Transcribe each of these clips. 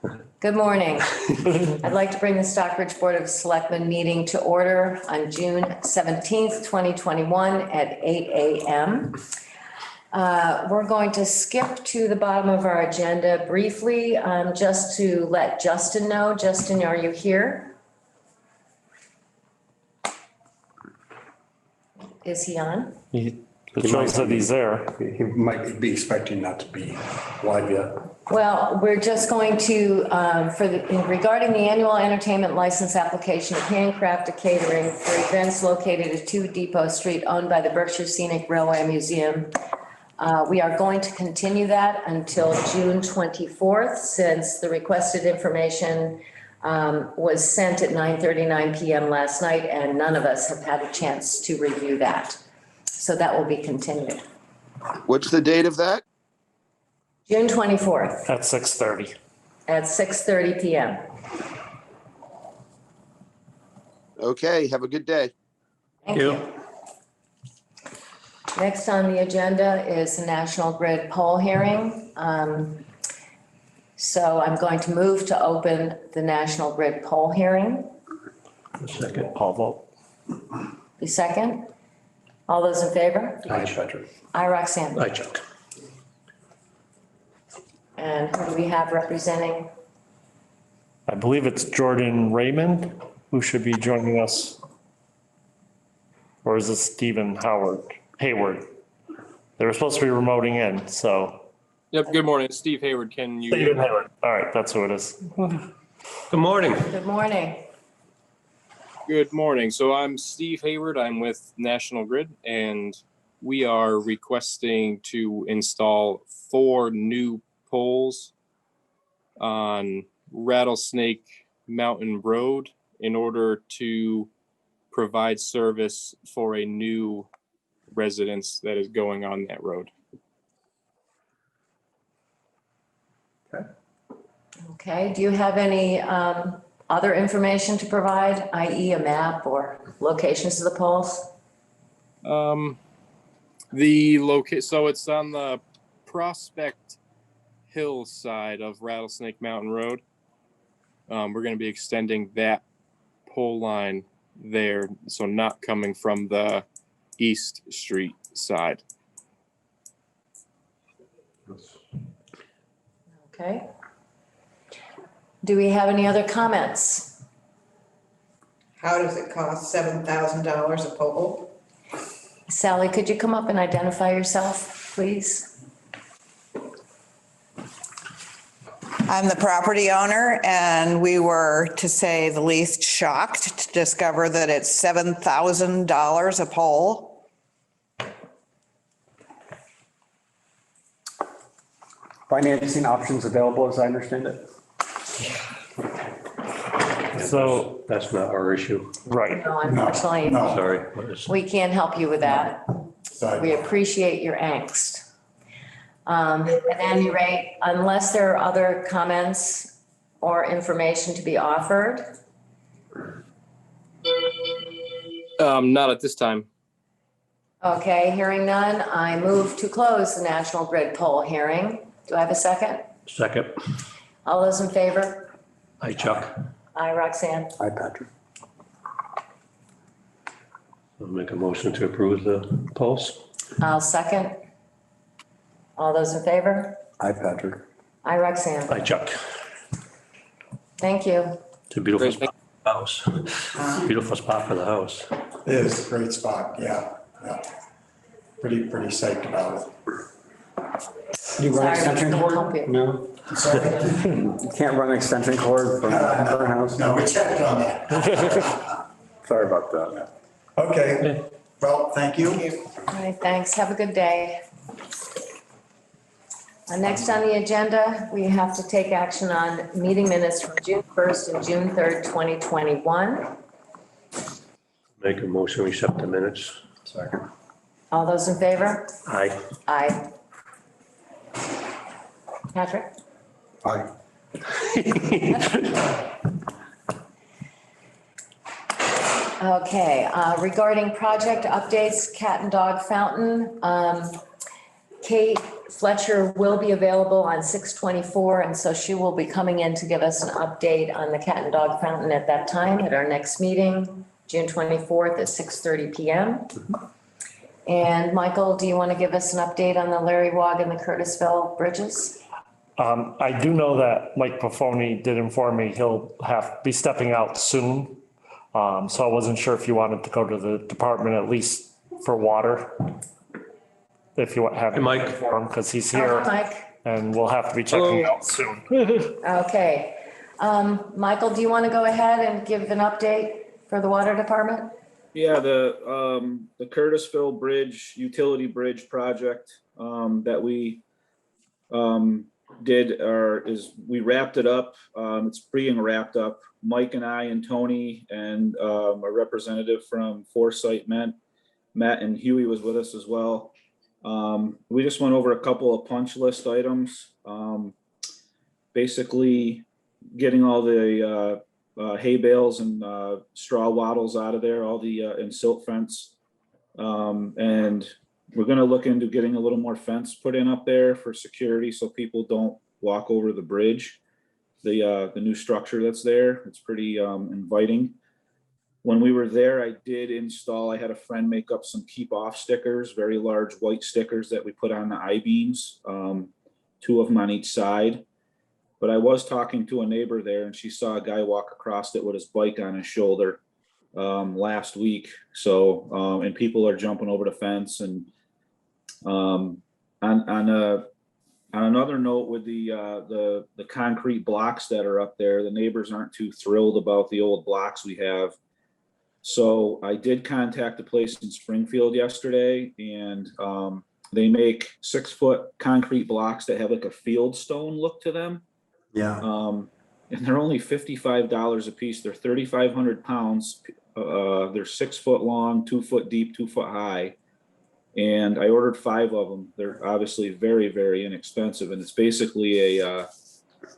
Good morning. I'd like to bring the Stockbridge Board of Selectmen meeting to order on June 17th, 2021 at 8 a.m. We're going to skip to the bottom of our agenda briefly, just to let Justin know. Justin, are you here? Is he on? It shows that he's there. He might be expecting not to be live yet. Well, we're just going to, regarding the annual entertainment license application of Handcrafted Catering for events located at 2 Depot Street owned by the Berkshire Scenic Railway Museum. We are going to continue that until June 24th, since the requested information was sent at 9:39 p.m. last night, and none of us have had a chance to review that. So that will be continued. What's the date of that? June 24th At 6:30. at 6:30 p.m. Okay, have a good day. Thank you. Next on the agenda is the National Grid poll hearing. So I'm going to move to open the National Grid poll hearing. Second, Paul vote. The second. All those in favor? Aye, Patrick. Aye, Roxanne. Aye, Chuck. And who do we have representing? I believe it's Jordan Raymond who should be joining us. Or is it Stephen Hayward? They were supposed to be remoting in, so. Yep, good morning. Steve Hayward, can you? Stephen Hayward. All right, that's who it is. Good morning. Good morning. Good morning. So I'm Steve Hayward. I'm with National Grid, and we are requesting to install 4 new poles on Rattlesnake Mountain Road in order to provide service for a new residence that is going on that road. Okay, do you have any other information to provide, i.e. a map or locations of the poles? So it's on the Prospect Hill side of Rattlesnake Mountain Road. We're going to be extending that pole line there, so not coming from the East Street side. Okay. Do we have any other comments? How does it cost $7,000 a pole? Sally, could you come up and identify yourself, please? I'm the property owner, and we were, to say the least, shocked to discover that it's $7,000 a pole. Financing options available, as I understand it. So, That's not our issue. right. No, unfortunately, No. Sorry. we can't help you with that. We appreciate your angst. At any rate, unless there are other comments or information to be offered, Not at this time. okay, hearing none, I move to close the National Grid poll hearing. Do I have a second? Second. All those in favor? Aye, Chuck. Aye, Roxanne. Aye, Patrick. I'll make a motion to approve the polls. I'll second. All those in favor? Aye, Patrick. Aye, Roxanne. Aye, Chuck. Thank you. It's a beautiful Great, spot for the house. Beautiful spot for the house. It is a great spot, yeah. Pretty psyched about it. You run Sorry, extension we can't help cord? you. No? You can't run an extension cord from her house? No, we checked on that. Sorry about that. Okay, well, thank you. All right, thanks. Have a good day. Next on the agenda, we have to take action on meeting minutes from June 1st and June 3rd, 2021. Make a motion, we accept the minutes. Second. All those in favor? Aye. Aye. Patrick? Aye. Okay, regarding project updates, Cat and Dog Fountain, Kate Fletcher will be available on 6/24, and so she will be coming in to give us an update on the cat and dog fountain at that time at our next meeting, June 24th at 6:30 PM. And Michael, do you want to give us an update on the Larry Wog and the Curtisville bridges? I do know that Mike Buffoni did inform me he'll be stepping out soon. So I wasn't sure if you wanted to go to the department at least for water. If you have Hey, Mike. for him, because he's Oh, here Mike, and we'll have to be checking out soon. okay. Michael, do you want to go ahead and give an update for the water department? Yeah, the Curtisville Bridge, utility bridge project, that we, we wrapped it up. It's being wrapped up. Mike and I and Tony and, a representative from Foresight Matt and Huey was with us as well. We just went over a couple of punch list items. Basically getting all the, hay bales and straw wattles out of there, all the and silt fence. And we're gonna look into getting a little more fence put in up there for security so people don't walk over the bridge. The new structure that's there, it's pretty inviting. When we were there, I had a friend make up some keep off stickers, very large white stickers that we put on the I-beams, 2 of them on each side. But I was talking to a neighbor there and she saw a guy walk across it with his bike on his shoulder last week. So, and people are jumping over the fence. And on another note with the concrete blocks that are up there, the neighbors aren't too thrilled about the old blocks we have. So I did contact the place in Springfield yesterday, and they make 6-foot concrete blocks that have like a field stone look to them. Yeah. And they're only $55 a piece. They're 3,500 pounds. They're 6 foot long, 2 foot deep, 2 foot high. And I ordered 5 of them. They're obviously very, very inexpensive. And it's basically a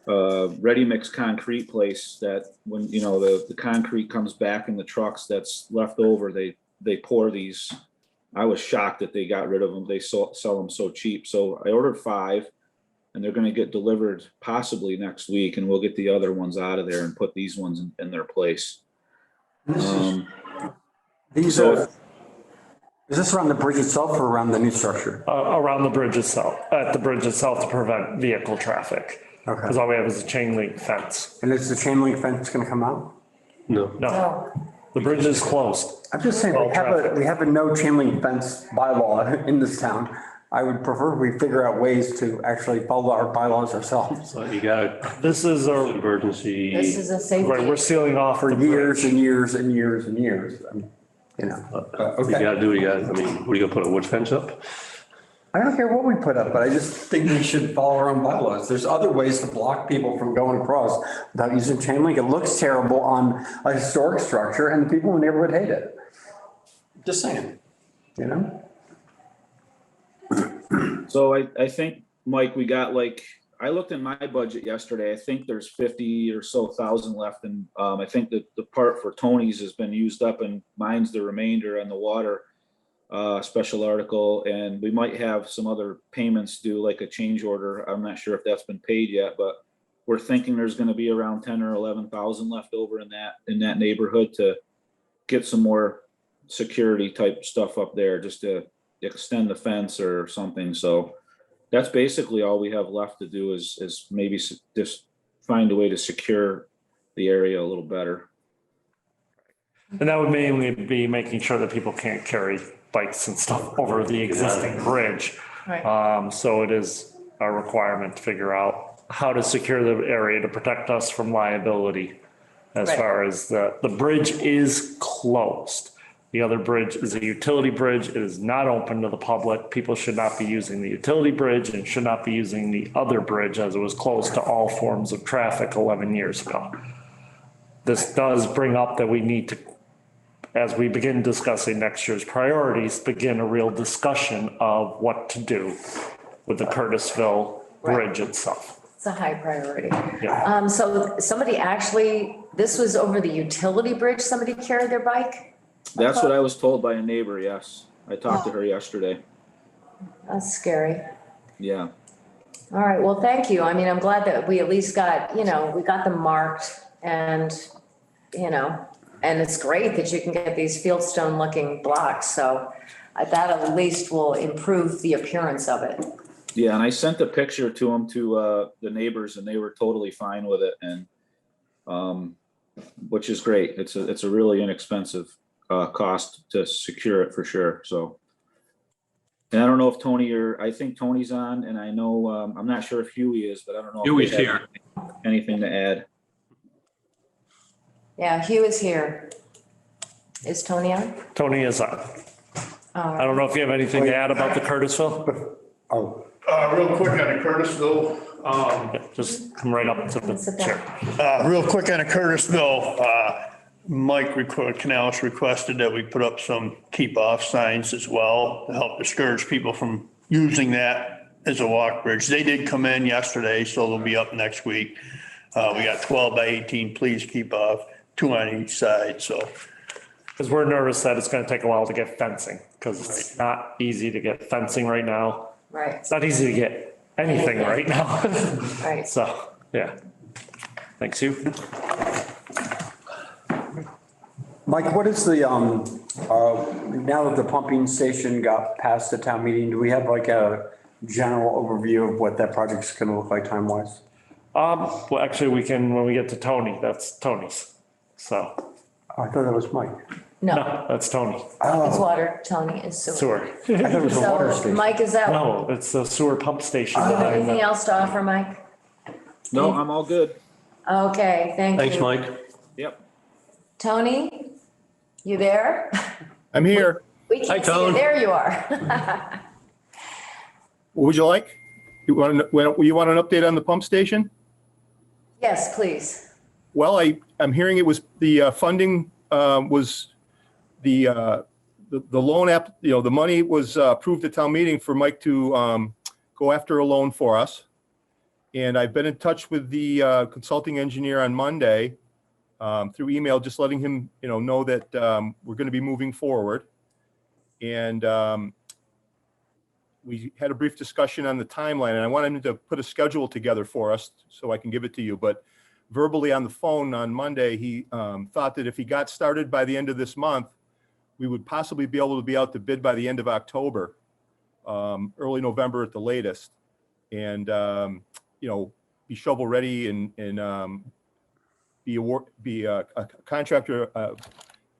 ready mix concrete place that when, the concrete comes back in the trucks that's left over, they pour these. I was shocked that they got rid of them. They sell them so cheap. So I ordered 5. And they're going to get delivered possibly next week, and we'll get the other ones out of there and put these ones in their place. Is this around the bridge itself or around the new structure? Around the bridge itself, at the bridge itself to prevent vehicle traffic. Okay. Because all we have is a chain link fence. And is the chain link fence going to come out? No. No, the bridge is closed. I'm just saying, we have a no chain link fence bylaw in this town. I would prefer we figure out ways to actually follow our bylaws ourselves. So you got This is emergency. This is a safety. right, we're sealing off For years and years and years and years. I mean, You okay. gotta do, what are you gonna put a wood fence up? I don't care what we put up, but I just think we should follow our own bylaws. There's other ways to block people from going across without using chain link. It looks terrible on a historic structure and the people in the neighborhood hate it. Just saying, So I think, Mike, we got I looked in my budget yesterday. I think there's 50 or so thousand left. And I think that the part for Tony's has been used up and mine's the remainder on the water special article. And we might have some other payments due, like a change order. I'm not sure if that's been paid yet, but we're thinking there's going to be around 10 or 11,000 left over in that neighborhood to get some more security type stuff up there, just to extend the fence or something. So that's basically all we have left to do is maybe just find a way to secure the area a little better. And that would mainly be making sure that people can't carry bikes and stuff over the existing bridge. Right. So it is a requirement to figure out how to secure the area to protect us from liability. As Right. far as the bridge is closed. The other bridge is a utility bridge. It is not open to the public. People should not be using the utility bridge and should not be using the other bridge as it was closed to all forms of traffic 11 years ago. This does bring up that we need to, as we begin discussing next year's priorities, begin a real discussion of what to do with the Curtisville Bridge itself. It's a high priority. Yeah. So somebody this was over the utility bridge, somebody carried their bike? That's what I was told by a neighbor. Yes. I talked to her yesterday. That's scary. Yeah, All right, well, thank you. I mean, I'm glad that we at least got, we got them marked and, and it's great that you can get these fieldstone looking blocks. So that at least will improve the appearance of it. yeah, and I sent a picture to them, to the neighbors, and they were totally fine with it, and which is great. It's a really inexpensive cost to secure it for sure, so. And I don't know if Tony, I think Tony's on, and I know, I'm not sure if Huey is, but I don't know. if Huey's they have anything to add. Yeah, Hugh is here. Is Tony on? Tony is on. I don't know if you have anything to add about the Curtisville? Oh, Real quick on the Curtisville, Yeah, just come right up to the Sit down. chair. real quick on the Curtisville, Mike Canales requested that we put up some keep off signs as well to help discourage people from using that as a walk bridge. They did come in yesterday, so they'll be up next week. We got 12 by 18, please keep off, 2 on each side, so. Because we're nervous that it's gonna take a while to get fencing, because it's not easy to get fencing right now. Right, It's not easy to get anything right now. right. So, yeah. Thanks, you. Mike, what is the, now that the pumping station got past the town meeting, do we have like a general overview of what that project's gonna look like time-wise? Well, actually, we can, when we get to Tony, that's Tony's. So, Oh, I thought that was Mike. No, that's Tony. it's Oh, water, Tony is sewer. Sewer. I thought it was a water So, station. Mike, is that, No, it's the sewer pump station. do you have behind anything the- else to offer, Mike? No, I'm all good. Okay, thank you. Thanks, Mike. Yep. Tony, you there? I'm here. We can't see you. Tone. There you are. What would you like? You want an update on the pump station? Yes, please. Well, I'm hearing it was the funding was the loan app, the money was approved at town meeting for Mike to go after a loan for us. And I've been in touch with the consulting engineer on Monday through email, just letting him, know that we're going to be moving forward. And we had a brief discussion on the timeline, and I wanted him to put a schedule together for us so I can give it to you. But verbally on the phone on Monday, he thought that if he got started by the end of this month, we would possibly be able to be out to bid by the end of October, early November at the latest. And, be shovel ready and be a contractor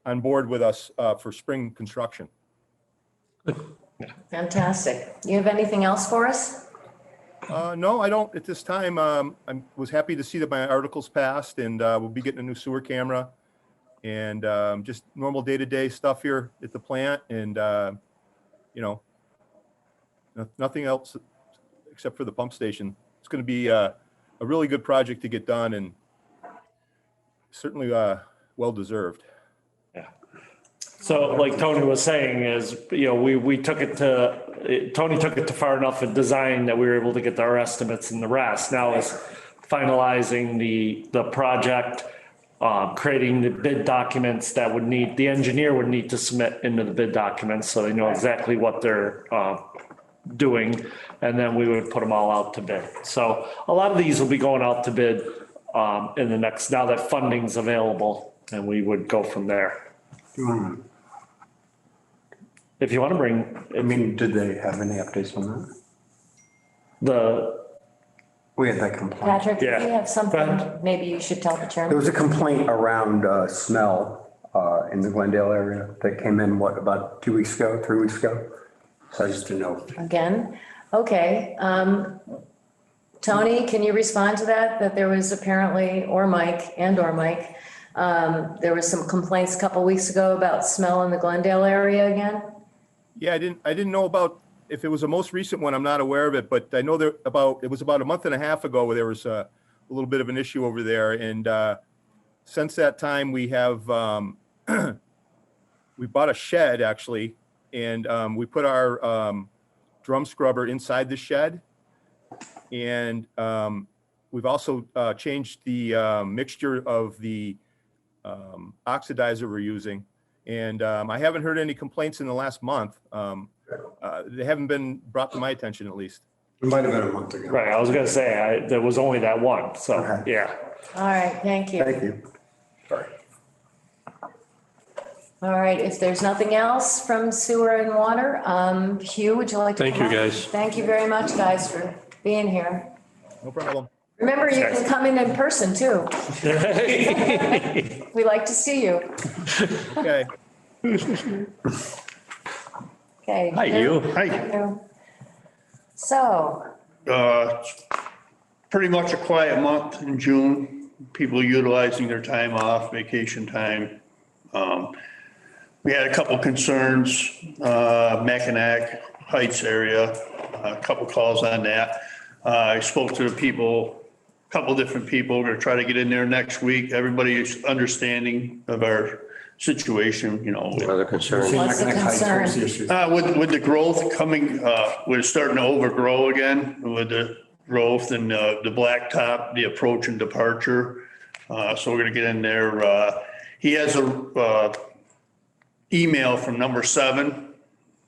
on board with us for spring construction. Fantastic. You have anything else for us? No, I don't at this time. I was happy to see that my articles passed, and we'll be getting a new sewer camera and just normal day-to-day stuff here at the plant. And, nothing else except for the pump station. It's going to be a really good project to get done, and certainly well-deserved. Yeah. So like Tony was saying is, we took it to, Tony took it to far enough in design that we were able to get our estimates and the rest. Now is finalizing the project, creating the bid documents that the engineer would need to submit into the bid documents so they know exactly what they're doing, and then we would put them all out to bid. So a lot of these will be going out to bid in the next, now that funding's available, and we would go from there. If you want to bring, Did they have any updates on the, We had that complaint. Patrick, if you Yeah. have Go something, ahead. maybe you should tell the There chairman. was a complaint around smell in the Glendale area that came in, about 2 weeks ago, 3 weeks ago? So I just didn't know. Again, okay. Tony, can you respond to that? That there was apparently, or Mike, there was some complaints a couple weeks ago about smell in the Glendale area again? Yeah, I didn't know about, if it was the most recent one, I'm not aware of it, but I know it was about a month and a half ago where there was a little bit of an issue over there. And since that time, we have, we bought a shed actually, and we put our drum scrubber inside the shed. And we've also changed the mixture of the oxidizer we're using. And I haven't heard any complaints in the last month. They haven't been brought to my attention, at least. It might have been a month ago. Right, I was gonna say, there was only that one, so, Okay. yeah. All right, thank you. Thank you. Sorry. All right, if there's nothing else from sewer and water, Hugh, would you like to? Thank come you, up? guys. Thank you very much, guys, for being here. No problem. Remember, you can come in person too. We like to see you. Okay. Okay. Hi, you. Hi. So, Pretty much a quiet month in June, people utilizing their time off, vacation time. We had a couple concerns, Mackinac Heights area, a couple calls on that. I spoke to the people, a couple different people, we're gonna try to get in there next week. Everybody is understanding of our situation, you know. Other concerns? What's the concern? What's the issue? With the growth coming, we're starting to overgrow again with the growth and the blacktop, the approach and departure. So we're gonna get in there. He has a email from number 7.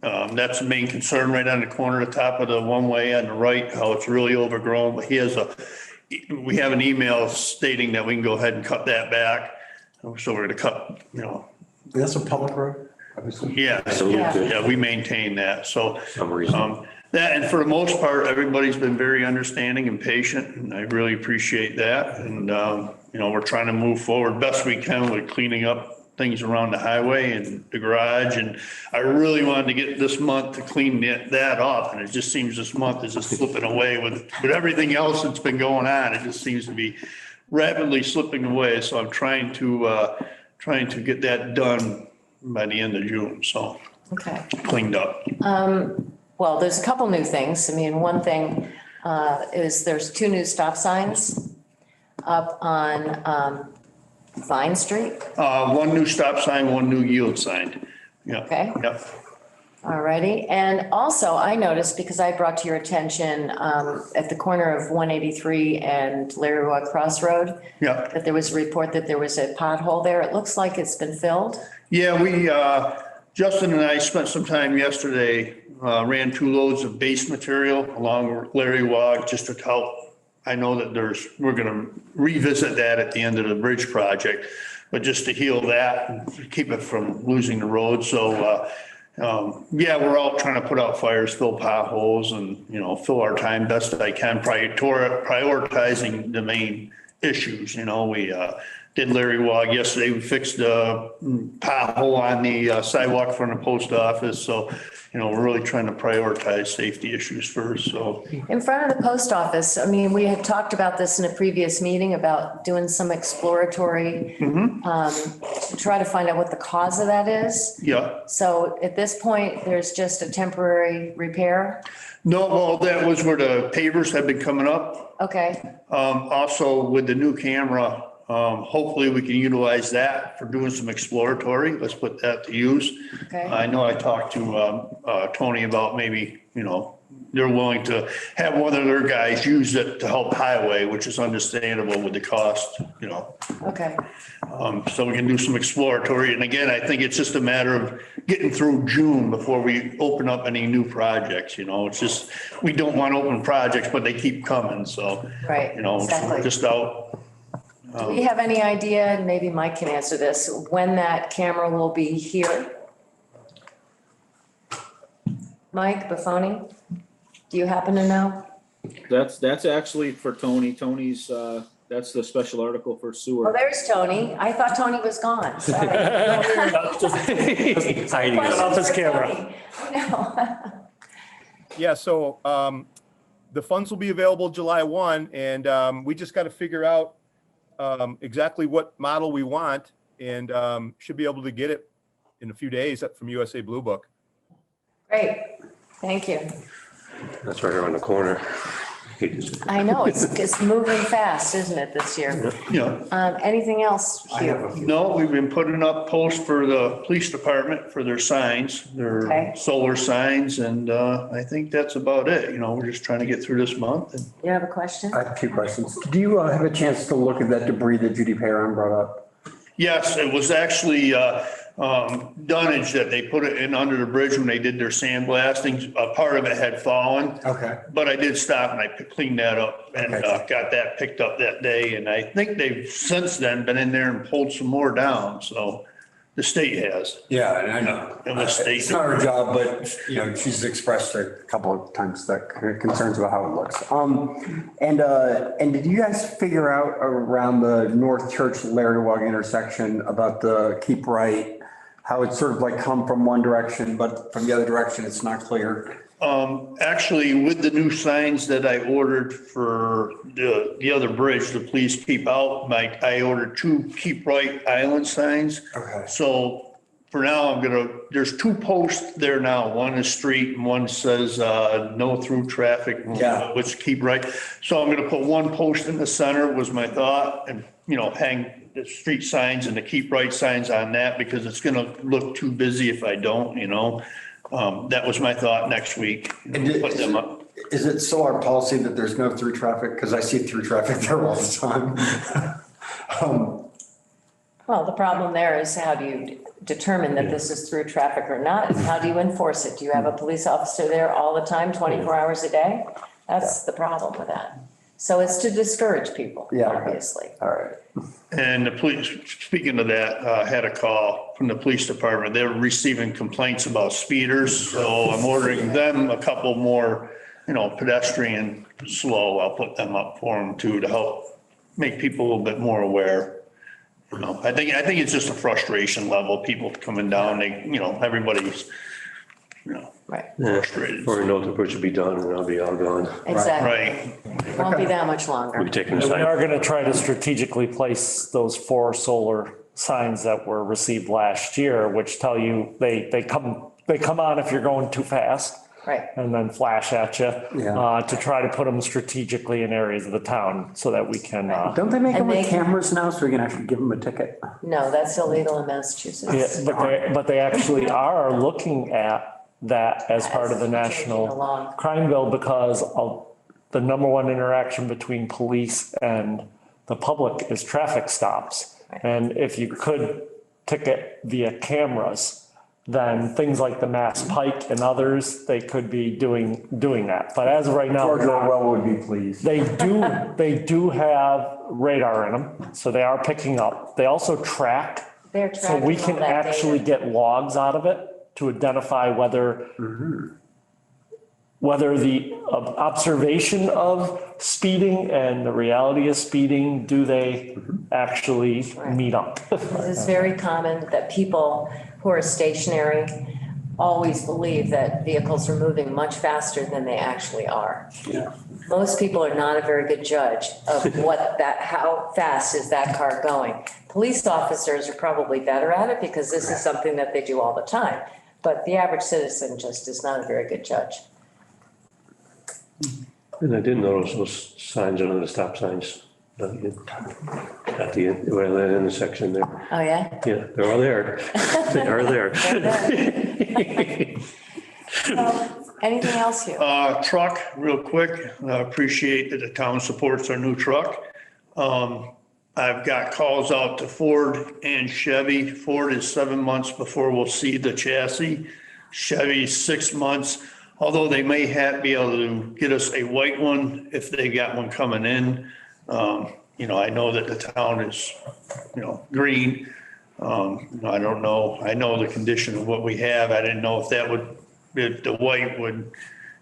That's the main concern right on the corner, the top of the one-way on the right, how it's really overgrown. But we have an email stating that we can go ahead and cut that back. So we're gonna cut, you know, That's a public road, obviously. yeah, yeah, we maintain that, so. Some reason. That, and for the most part, everybody's been very understanding and patient, and I really appreciate that. And, you know, we're trying to move forward best we can with cleaning up things around the highway and the garage. And I really wanted to get this month to clean that up, and it just seems this month is just slipping away with everything else that's been going on. It just seems to be rapidly slipping away, so I'm trying to get that done by the end of June, so Okay. cleaned up. Well, there's a couple new things. I mean, one thing is there's 2 new stop signs up on Vine Street. One new stop sign, one new yield sign. Yeah. Okay. Yep. All righty. And also I noticed, because I brought to your attention at the corner of 183 and Larry Waugh Crossroad, Yeah. that there was a report that there was a pothole there. It looks like it's been filled. Yeah, Justin and I spent some time yesterday, ran 2 loads of base material along Larry Waugh just to help. I know that we're gonna revisit that at the end of the bridge project, but just to heal that and keep it from losing the road. So, yeah, we're all trying to put out fires, fill potholes and, you know, fill our time best I can, prioritizing the main issues. You know, we did Larry Waugh yesterday. We fixed the pothole on the sidewalk from the post office. So, you know, we're really trying to prioritize safety issues first, so. In front of the post office, I mean, we had talked about this in a previous meeting about doing some exploratory to try to find out what the cause of that is. Yeah. So at this point, there's just a temporary repair. No, well, that was where the pavers have been coming up. Okay. Also with the new camera, hopefully we can utilize that for doing some exploratory. Let's put that to use. Okay. I know I talked to Tony about maybe, you know, they're willing to have one of their guys use it to help highway, which is understandable with the cost, you know. Okay. So we can do some exploratory. And again, I think it's just a matter of getting through June before we open up any new projects, you know. It's just, we don't want open projects, but they keep coming, so. Right, You know, so exactly. we're just out. Do we have any idea, and maybe Mike can answer this, when that camera will be here? Mike Buffoni, do you happen to know? That's actually for Tony. Tony's, that's the special article for Oh, sewer. there's Tony. I thought Tony was gone. Sorry. Hiding off his camera. No. Yeah, so the funds will be available July 1, and we just got to figure out exactly what model we want, and should be able to get it in a few days from USA Blue Book. Great, thank you. That's right around the corner. I know, it's moving fast, isn't it, this year? Yeah. Anything else, I have a Hugh? few. No, we've been putting up posts for the police department for their signs, Okay. their solar signs, and I think that's about it. You know, we're just trying to get through this month. And You have a question? I have 2 questions. Do you have a chance to look at that debris that Judy Perrin brought up? yes, it was actually, dunnage that they put it in under the bridge when they did their sandblasting. A part of it had fallen. Okay. But I did stop and I cleaned that up and Okay. got that picked up that day. And I think they've since then been in there and pulled some more down. So the state has. Yeah, and I know. And the state- It's not her job, but, you know, she's expressed a couple of times that concerns about how it looks. And did you guys figure out around the North Church Larry Wog intersection about the keep right, how it's sort of like come from one direction, but from the other direction, it's not clear? Actually, with the new signs that I ordered for the other bridge, the please keep out, Mike, I ordered 2 keep right island signs. Okay. So for now, there's 2 posts there now. One is street and one says, no through traffic. Yeah. Which keep right. So I'm gonna put 1 post in the center was my thought and, you know, hang the street signs and the keep right signs on that because it's gonna look too busy if I don't, you know. That was my thought next week. Put them up. Is it still our policy that there's no through traffic? Because I see through traffic there all the time. Well, the problem there is how do you determine that this is through traffic or not? How do you enforce it? Do you have a police officer there all the time, 24 hours a day? That's the problem with that. So it's to discourage people, Yeah. obviously. All right. And the police, speaking of that, had a call from the police department. They're receiving complaints about speeders. So I'm ordering them a couple more, you know, pedestrian slow. I'll put them up for them too, to help make people a little bit more aware. You know, I think it's just a frustration level, people coming down, they, you know, everybody's, you know, Right, frustrated. Or know the bridge will be done and I'll be all gone. exactly. Right. Won't be that much We'll longer. be taking And the we sign. are gonna try to strategically place those 4 solar signs that were received last year, which tell you they come on if you're going too fast. Right. And then flash at you, Yeah. to try to put them strategically in areas of the town so that we can, Don't they make And them with they- cameras now so we can actually give them a ticket? No, that's illegal in yeah, Massachusetts. but they actually are looking at that as part of the Changing national along. crime bill because of the number one interaction between police and the public is traffic stops. Right. And if you could ticket via cameras, then things like the Mass Pike and others, they could be doing that. But as of right now, George Orwell would be pleased. they do have radar in them, so they are picking up. They also track. They're So tracking we all can that actually data. get logs out of it to identify whether the observation of speeding and the reality of speeding, do they actually meet up? It's very common that people who are stationary always believe that vehicles are moving much faster than they actually are. Yeah. Most people are not a very good judge of how fast is that car going. Police officers are probably better at it because this is something that they do all the time. But the average citizen just is not a very good judge. And I did notice those signs under the stop signs at the intersection there. Oh, yeah? Yeah, they're all there. They are there. Anything else here? Truck, real quick. I appreciate that the town supports our new truck. I've got calls out to Ford and Chevy. Ford is 7 months before we'll see the chassis. Chevy's 6 months, although they may be able to get us a white one if they got one coming in. You know, I know that the town is, you know, green. I don't know. I know the condition of what we have. I didn't know if the white would,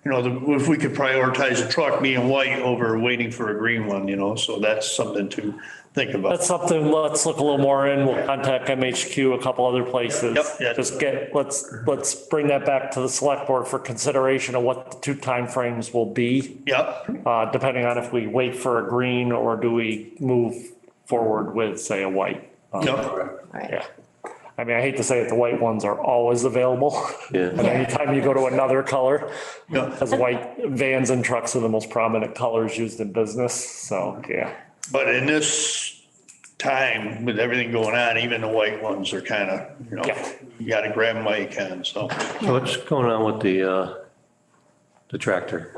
you know, if we could prioritize a truck being white over waiting for a green one, you know, so that's something to think about. That's something, let's look a little more in. We'll contact MHQ, a couple other places. Yep, yeah. Just let's bring that back to the select board for consideration of what the 2 timeframes will be. Yep, Depending on if we wait for a green or do we move forward with, say, a white. yep. Right. Yeah. I mean, I hate to say it, the white ones are always available. Yeah. But anytime you go to another color, Yeah. because white vans and trucks are the most prominent colors used in business. So, yeah. But in this time, with everything going on, even the white ones are kind of, you know, Yeah. you got to grab them while you can, so. So what's going on with the tractor?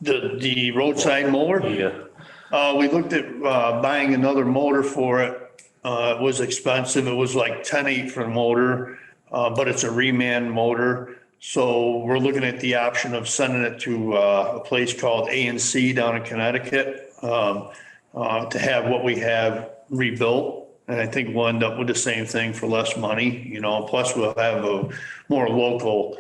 The roadside mower? Yeah, We looked at buying another motor for it. It was expensive. It was like 10.8 for the motor, but it's a reman motor. So we're looking at the option of sending it to a place called A&C down in Connecticut to have what we have rebuilt. And I think we'll end up with the same thing for less money, you know, plus we'll have a more local,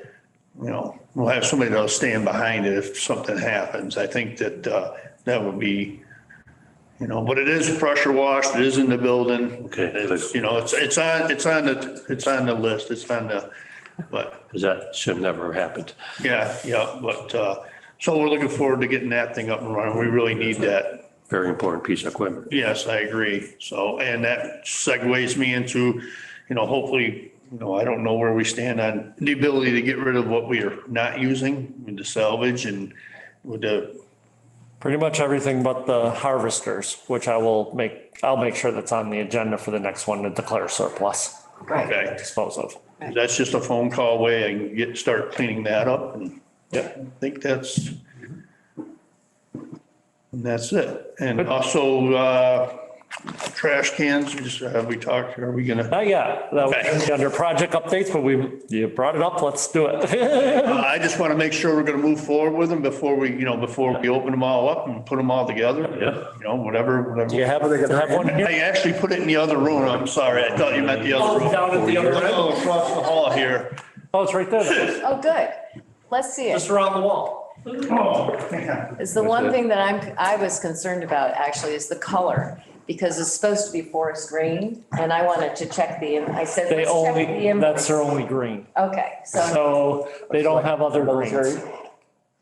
you know, we'll have somebody that'll stand behind it if something happens. I think that that would be, you know, but it is pressure washed. It is in the building. Okay. It's, you know, it's on the list. It's on the, but Because that should never have happened. yeah, but, so we're looking forward to getting that thing up and running. We really need that. Very important piece of equipment. Yes, I agree. So, and that segues me into, you know, hopefully, you know, I don't know where we stand on the ability to get rid of what we are not using with the salvage and with the, Pretty much everything but the harvesters, which I'll make sure that's on the agenda for the next one to declare surplus, okay. dispose of. That's just a phone call away. I can start cleaning that up and Yep. I think that's it. And also, trash cans, have we talked, are we gonna? Not yet. That was under project updates, but you brought it up. Let's do it. I just want to make sure we're going to move forward with them before we open them all up and put them all together. Yeah. You know, whatever. Do you have one here? I actually put it in the other room. I'm sorry. I thought you meant the other room. Down at the other Oh, across the hall here. Oh, it's right there. Oh, good. Let's see it. Just around the wall. Is the one thing that I was concerned about actually is the color, because it's supposed to be forest green, and I wanted to check I said, They let's check the only, invoice. that's their only green. Okay, so, So they don't have other greens.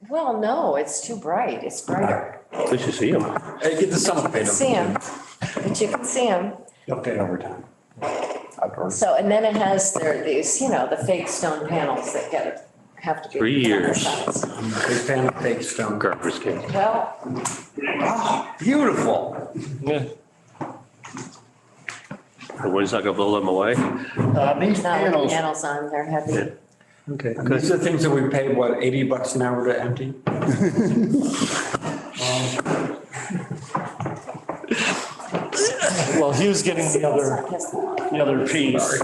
well, no, it's too bright. It's brighter. At least you see them. Hey, get the summer You paint. can see them, but you can see them. You'll pay overtime. Outdoors. So, and then it has these, you know, the fake stone panels that have to be. 3 years. Big fan of fake stone. Garbage can. Well, Beautiful. Yeah. The wind's not gonna blow them away. These not with the panels, panels on, they're heavy. Okay. These are the things that we paid, what, $80 an hour to empty? Well, he was getting the other piece.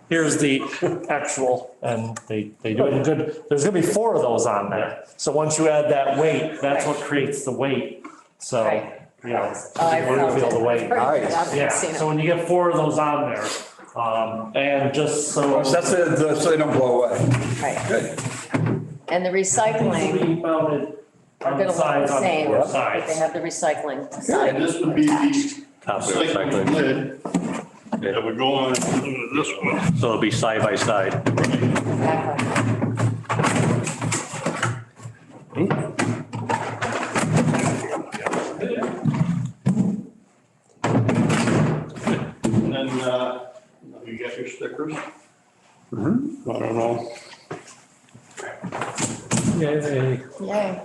Here's the actual, and they do it good. There's gonna be 4 of those on there. So once you add that weight, that's what creates the weight. So, Right. you know, Oh, I you wouldn't felt feel the it. weight. Nice. I've Yeah, seen so it. when you get 4 of those on there, and just so. That's so they don't blow away. Right. Good. And the recycling Be mounted are on gonna the look sides the on same, both but sides. they have the recycling and sign. this would be the Top of the recycling recycling. lid that would go on this one. So it'll be side by side. Exactly. And then, you got your stickers? I don't know. Yay.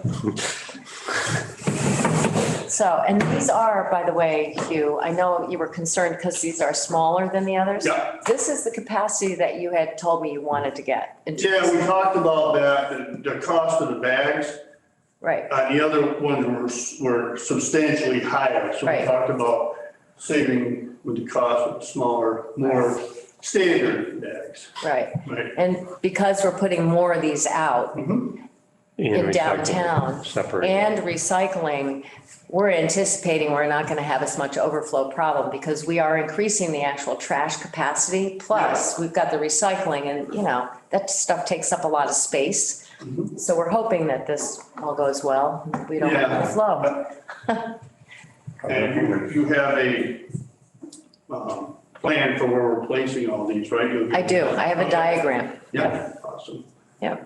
So, and these are, by the way, Hugh, I know you were concerned because these are smaller than the others. Yeah. This is the capacity that you had told me you wanted to get. Yeah, we talked about that, the cost of the bags. Right, The other ones were substantially higher. So we Right. talked about saving with the cost of smaller, more standard bags. right. Right. And because we're putting more of these out in recycling. downtown Separate. and recycling, we're anticipating we're not going to have as much overflow problem because we are increasing the actual trash capacity. Plus, we've got the recycling and, you know, that stuff takes up a lot of space. So we're hoping that this all goes well. We don't have Yeah. the flow. And you have a plan for where we're placing all these, right? I do. I have a diagram. Yeah, awesome. Yeah.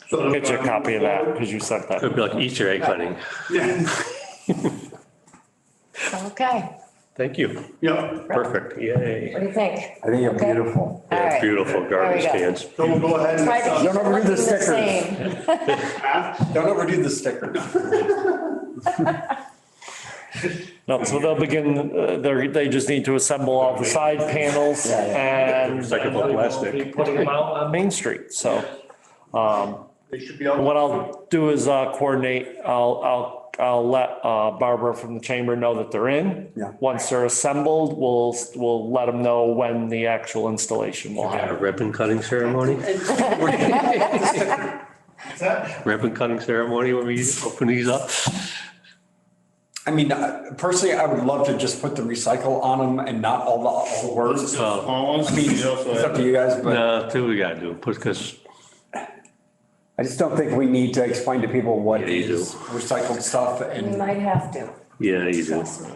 So Get you a copy of that because you sent that. Could be like Easter egg hunting. Yeah, Okay. Thank you. yeah. Perfect. Yay. What do you think? I think you're Okay. beautiful. All right. Beautiful garbage There we go. cans. So we'll go ahead and. Try to keep Don't them overdo the looking the stickers. same. Don't overdo the stickers. No, so they'll begin, they just need to assemble all the side panels and. Recyclable plastic. Be putting them out on Main Street, so. They should be able. What I'll do is coordinate, I'll I'll let Barbara from the chamber know that they're in. Yeah. Once they're assembled, we'll let them know when the actual installation will A happen. ribbon cutting ceremony? Ribbon cutting ceremony when we open these up? I mean, personally, I would love to just put the recycle on them and not all the words. Small ones. I mean, it's up to you guys, but No, that's what we gotta do, because I just don't think we need to explain to people what Yeah, you do. is recycled stuff You and might have to, yeah, you do. trust me.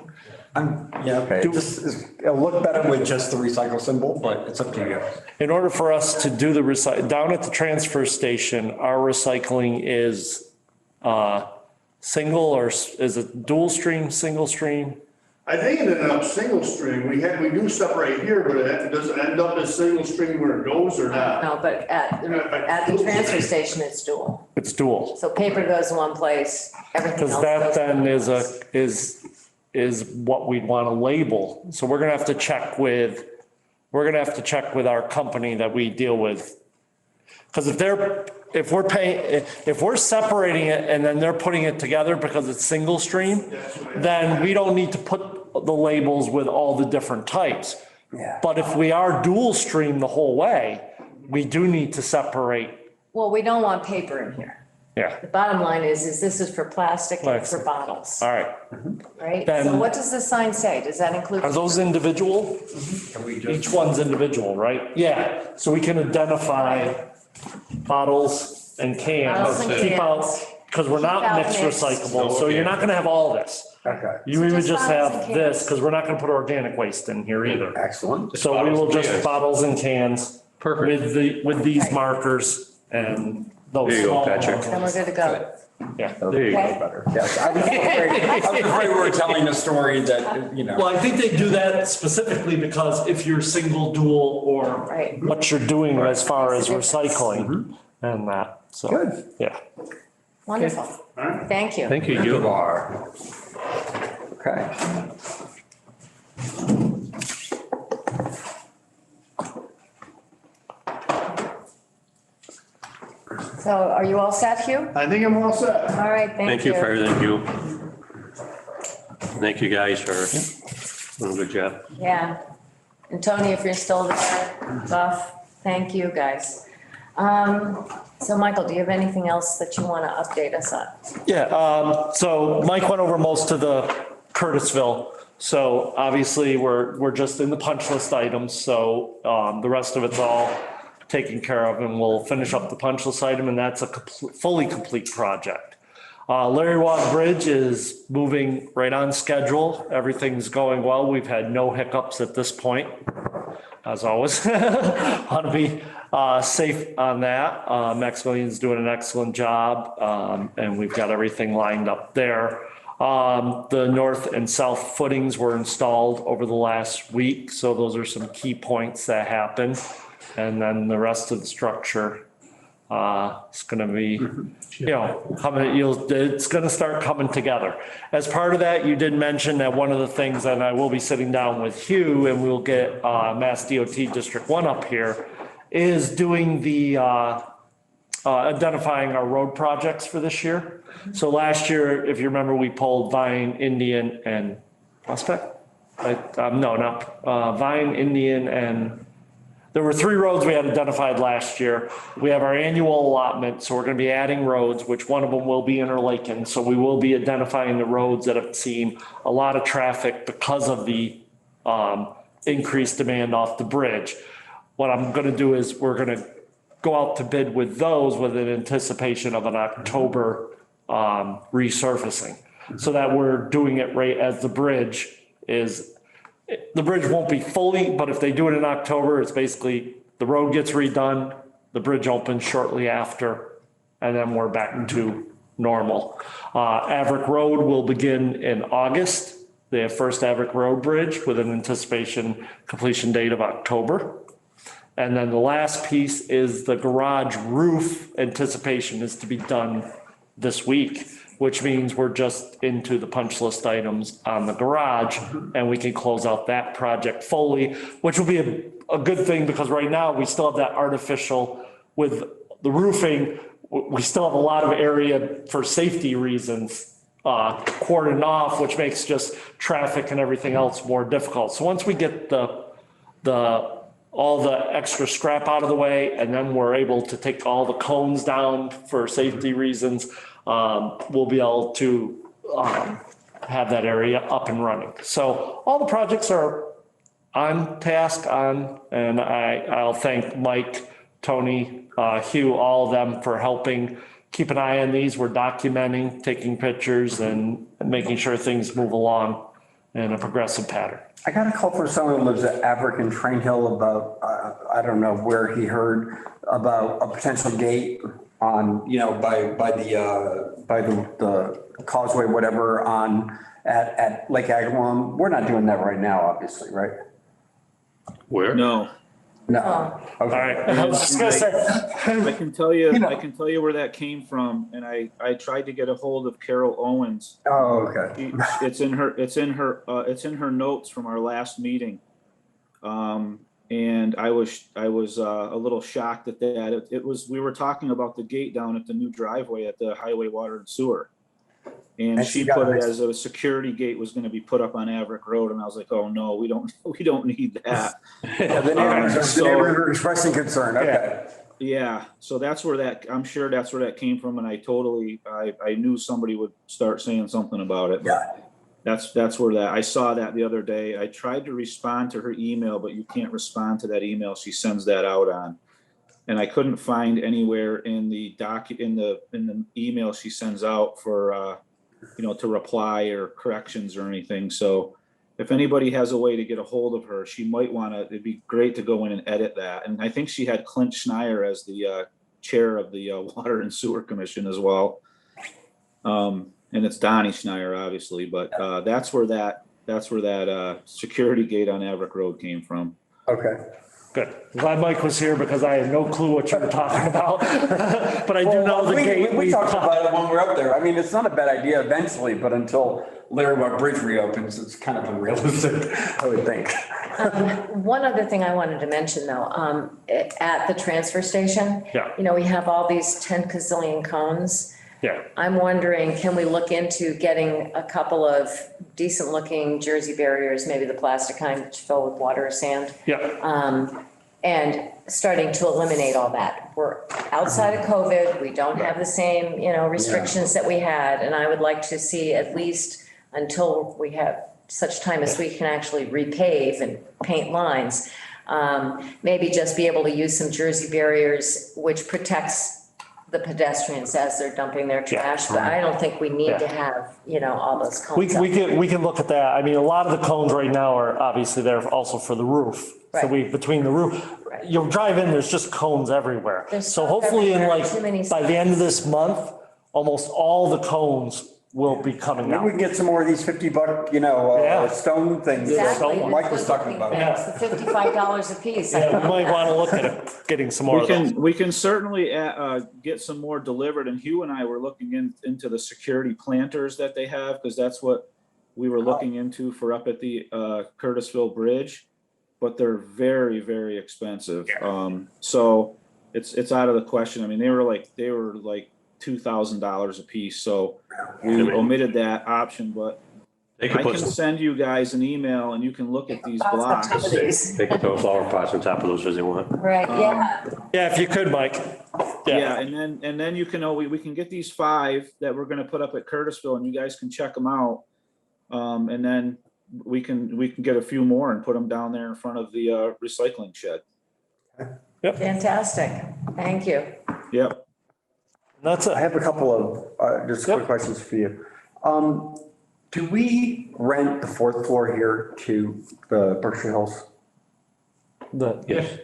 okay. It'll look better with just the recycle symbol, but it's up to you guys. In order for us to do the down at the transfer station, our recycling is single or is it dual stream, single stream? I think it ended up single stream. We do separate here, but does it end up as single stream where it goes or not? No, but at the transfer station, it's dual. It's dual. So paper goes in one place, everything Because else that goes. then is what we'd want to label. So we're gonna have to check with our company that we deal with. Because if we're separating it and then they're putting it together because it's single stream, then we don't need to put the labels with all the different types. Yeah. But if we are dual stream the whole way, we do need to separate. Well, we don't want paper in here. Yeah, The bottom line is this is for plastic and Plastic. for bottles, all right. right? Then- So what does the sign say? Does that include? Are those individual? Can we Each one's individual, right? Yeah, so we can identify bottles and Bottles cans, and keep out, cans. because we're not Keep out mixed mixed. recyclable, so you're not gonna have all this. Okay, You would just just bottles have and this, cans. because we're not gonna put organic waste in here either. excellent. So we will just bottles and cans. Perfect. With these markers and those. There you go, small Patrick. ones. Then we're good to go. Yeah. There you go. Okay. Better. Yes, I was afraid we were telling a story that, Well, I think they do that specifically because if you're single, dual, or Right. what you're doing as far as Makes a difference. recycling and that, so. Good. Yeah. Wonderful. Thank you. Thank you, you you. are. Okay. So are you all set, Hugh? I think I'm all set. All right, Thank you, Fire, thank you. Thank you guys for doing a good job. Yeah. And Tony, if you're still there, Buff, thank you, guys. So Michael, do you have anything else that you want to update us on? Yeah, so Mike went over most of the Curtisville. So obviously, we're just in the punch list items, so the rest of it's all taken care of, and we'll finish up the punch list item, and that's a fully complete project. Larry Wog Bridge is moving right on schedule. Everything's going well. We've had no hiccups at this point, as always. Want to be safe on that. Maximilian's doing an excellent job, and we've got everything lined up there. The north and south footings were installed over the last week, so those are some key points that happened. And then the rest of the structure is gonna be, it's gonna start coming together. As part of that, you did mention that one of the things, and I will be sitting down with Hugh, and we'll get Mass DOT District 1 up here, is doing the identifying our road projects for this year. So last year, if you remember, we pulled Vine, Indian, and Prospect? Vine, Indian, and there were 3 roads we had identified last year. We have our annual allotment, so we're gonna be adding roads, which one of them will be interlaken. So we will be identifying the roads that have seen a lot of traffic because of the increased demand off the bridge. What I'm gonna do is we're gonna go out to bid with those with an anticipation of an October resurfacing. So that we're doing it right as the bridge won't be fully, but if they do it in October, it's basically the road gets redone, the bridge opens shortly after, and then we're back to normal. Averick Road will begin in August, the first Averick Road Bridge with an anticipation completion date of October. And then the last piece is the garage roof anticipation is to be done this week, which means we're just into the punch list items on the garage, and we can close out that project fully, which will be a good thing because right now we still have that artificial with the roofing. We still have a lot of area for safety reasons cordoned off, which makes just traffic and everything else more difficult. So once we get all the extra scrap out of the way, and then we're able to take all the cones down for safety reasons, we'll be able to have that area up and running. So all the projects are on task and I'll thank Mike, Tony, Hugh, all of them for helping keep an eye on these. We're documenting, taking pictures and making sure things move along in a progressive pattern. I got a call from someone who lives at Averick and Train Hill about, I don't know where he heard about a potential gate on, by the causeway, whatever, at Lake Agawam. We're not doing that right now, obviously, right? Where? No. No. All right. I was just gonna say. I can tell you where that came from, and I tried to get a hold of Carol Owens. Oh, okay. It's in her notes from our last meeting. And I was a little shocked at that. We were talking about the gate down at the new driveway at the Highway Water and Sewer. And she put it as a security gate was going to be put up on Averick Road, and I was like, "Oh no, we don't need that." Yeah, the neighbors are expressing concern. Okay. Yeah, so I'm sure that's where that came from, and I knew somebody would start saying something about it. But that's where I saw that the other day. I tried to respond to her email, but you can't respond to that email she sends that out on. And I couldn't find anywhere in the in the email she sends out for to reply or corrections or anything. So if anybody has a way to get a hold of her, she might want to. It'd be great to go in and edit that. And I think she had Clint Schneier as the chair of the Water and Sewer Commission as well. And it's Donnie Schneier, obviously, but that's where that security gate on Averick Road came from. Okay. Good. Glad Mike was here because I had no clue what you were talking about. But I do know the gate. We talked about it when we were up there. I mean, it's not a bad idea eventually, but until Larry Walk Bridge reopens, it's kind of unrealistic, I would think. One other thing I wanted to mention though, at the transfer station, we have all these 10 gazillion cones. Yeah. I'm wondering, can we look into getting a couple of decent looking Jersey barriers, maybe the plastic kind which fill with water or sand? Yeah. And starting to eliminate all that. We're outside of COVID. We don't have the same, restrictions that we had. And I would like to see at least until we have such time as we can actually repave and paint lines, maybe just be able to use some Jersey barriers, which protects the pedestrians as they're dumping their trash. But I don't think we need to have, all those cones. We can look at that. I mean, a lot of the cones right now are obviously there also for the roof. So between the roof, you'll drive in, there's just cones everywhere. So hopefully by the end of this month, almost all the cones will be coming out. Maybe we can get some more of these $50, stone things. Exactly. Mike was talking about. It's the $55 a piece. Yeah, we might want to look at it, getting some more of those. We can certainly get some more delivered. And Hugh and I were looking into the security planters that they have, because that's what we were looking into for up at the Curtisville Bridge. But they're very, very expensive. So it's out of the question. I mean, they were like $2,000 a piece. So we omitted that option, but I can send you guys an email and you can look at these blocks. They can throw flower pots on top of those as they want. Right, Yeah, if you could, Mike. Yeah, and then you can, we can get these 5 that we're gonna put up at Curtisville and you guys can check them out. And then we can get a few more and put them down there in front of the recycling shed. Fantastic. Thank you. Yep. That's it. I have a couple of just quick questions for you. Do we rent the 4th floor here to the Berkshire Hills? Yes.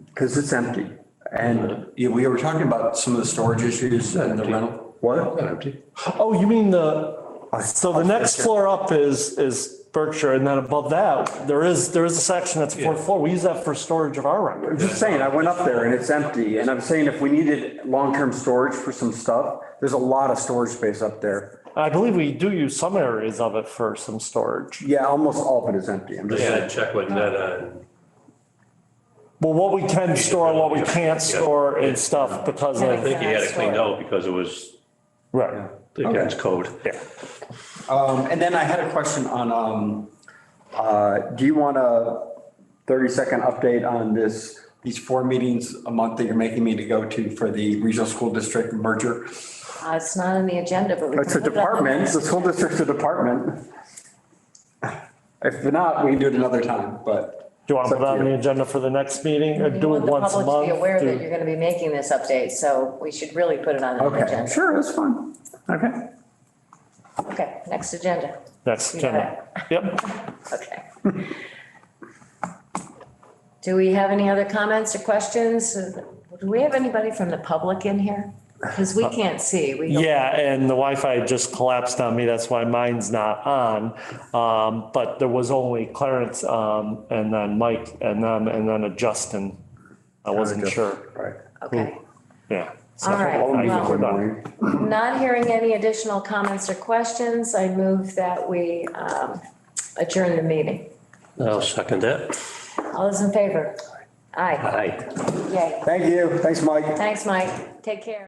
Because it's empty. And we were talking about some of the storage issues and the rental. What? Not empty. Oh, you mean so the next floor up is Berkshire, and then above that, there is a section that's 4th floor. We use that for storage of our I'm records. just saying, I went up there and it's empty. And I'm saying if we needed long-term storage for some stuff, there's a lot of storage space up there. I believe we do use some areas of it for some storage. Yeah, almost all of it is empty. I'm just saying. Check with Ned on. Well, what we can store, what we can't store and stuff because I of. think he had it cleaned out because it was. Right. against code. Yeah. And then I had a question on, do you want a 30-second update on these 4 meetings a month that you're making me to go to for the regional school district merger? It's not on the agenda, but we can It's a put it on the department, next the school agenda. district's a department. If not, we can do it another time, but. Do you want to it's put up it on to the you. agenda for the next meeting or You do it want the once a public to month? be aware that Do- you're gonna be making this update, so we should really put it on the Okay, agenda. sure, that's fine. Okay. Okay, next agenda. Next You got agenda. Yep. Okay. Do we have any other comments or questions? Do we have anybody from the public in here? Because we can't see. We don't- Yeah, and the Wi-Fi just collapsed on me. That's why mine's not on. But there was only Clarence, and then Mike and then a Justin. I wasn't sure. Right. Okay, Yeah. all right. We're Well, done. not hearing any additional comments or questions, I move that we adjourn the meeting. I'll second that. All those in favor? Aye. Aye. Yay. Thank you. Thanks, Mike. Thanks, Mike. Take care.